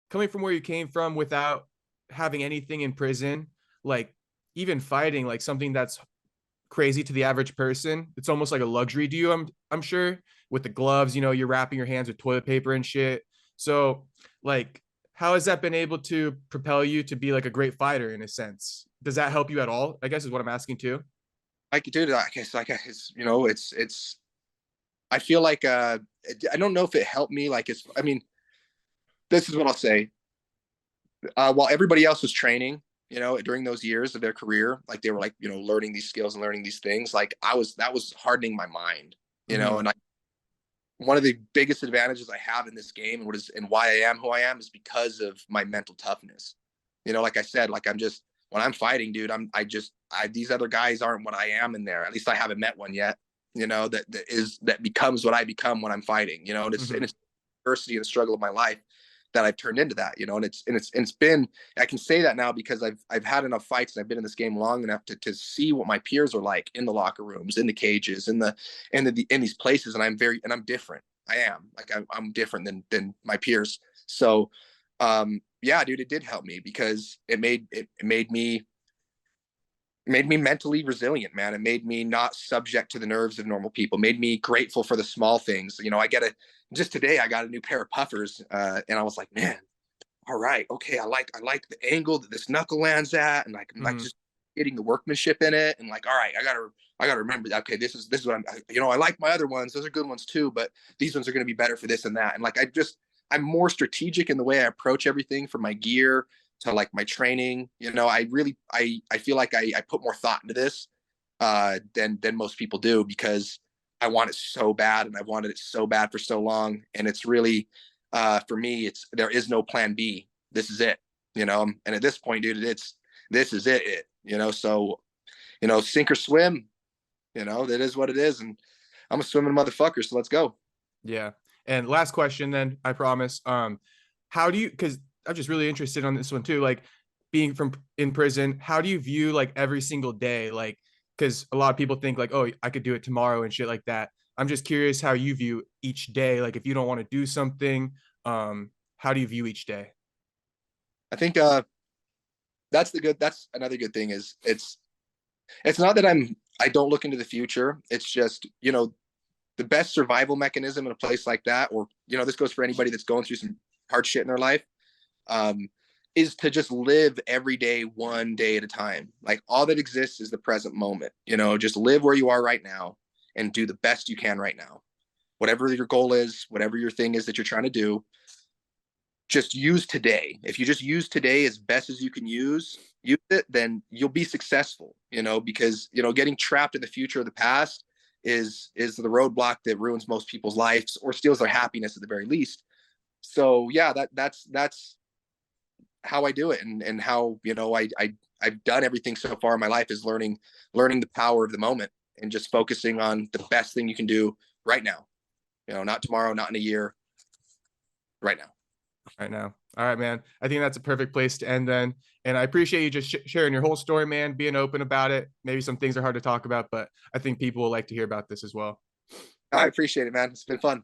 coming from where you came from without having anything in prison, like even fighting, like something that's crazy to the average person. It's almost like a luxury to you, I'm sure, with the gloves, you're wrapping your hands with toilet paper and shit. So, like, how has that been able to propel you to be like a great fighter in a sense? Does that help you at all? I guess is what I'm asking too. I could do it. It's, I feel like, I don't know if it helped me. I mean, this is what I'll say. While everybody else was training, during those years of their career, like they were like, learning these skills and learning these things, like that was hardening my mind, Mm-hmm. and one of the biggest advantages I have in this game and why I am who I am is because of my mental toughness. Like I said, like when I'm fighting, dude, these other guys aren't what I am in there. At least I haven't met one yet, that becomes what I become when I'm fighting, and Mm-hmm. it's adversity and the struggle of my life that I've turned into that, and it's been, I can say that now because I've had enough fights and I've been in this game long enough to see what my peers are like in the locker rooms, in the cages, in these places, and I'm different. I am like I'm different than my peers. So yeah, dude, it did help me because it made me mentally resilient, man. It made me not subject to the nerves of normal people. Made me grateful for the small things. Just today I got a new pair of puffers, and I was like, man, all right, okay, I like the angle that this knuckle lands at, and like I'm like Mm-hmm. just getting the workmanship in it, and like, all right, I gotta remember that. Okay, this is what I like my other ones; those are good ones too, but these ones are going to be better for this and that. And like I'm more strategic in the way I approach everything, from my gear to like my training. I feel like I put more thought into this than most people do, because I want it so bad, and I've wanted it so bad for so long, and it's really, for me, it's there is no plan B. This is it, and at this point, dude, this is it. So sink or swim. That is what it is, and I'm a swimming motherfucker. So let's go. Yeah. And last question, then I promise. How do you? Because I'm just really interested on this one too. Like being from in prison, how do you view like every single day? Like, because a lot of people think like, oh, I could do it tomorrow and shit like that. I'm just curious how you view each day. Like, if you don't want to do something, how do you view each day? I think that's another good thing, is it's not that I don't look into the future. It's just, the best survival mechanism in a place like that, or this goes for anybody that's going through some hard shit in their life, um, is to just live every day one day at a time. Like, all that exists is the present moment. Just live where you are right now and do the best you can right now. Whatever your goal is, whatever your thing is that you're trying to do, just use today. If you just use today as best as you can use it, then you'll be successful, because, getting trapped in the future or the past is the roadblock that ruins most people's lives, or steals their happiness at the very least. So yeah, that's how I do it, and how, I've done everything so far in my life, is learning the power of the moment, and just focusing on the best thing you can do right now. Not tomorrow, not in a year, right now. Right now. All right, man. I think that's a perfect place to end then. And I appreciate you just sharing your whole story, man, being open about it. Maybe some things are hard to talk about, but I think people will like to hear about this as well. I appreciate it, man. It's been fun.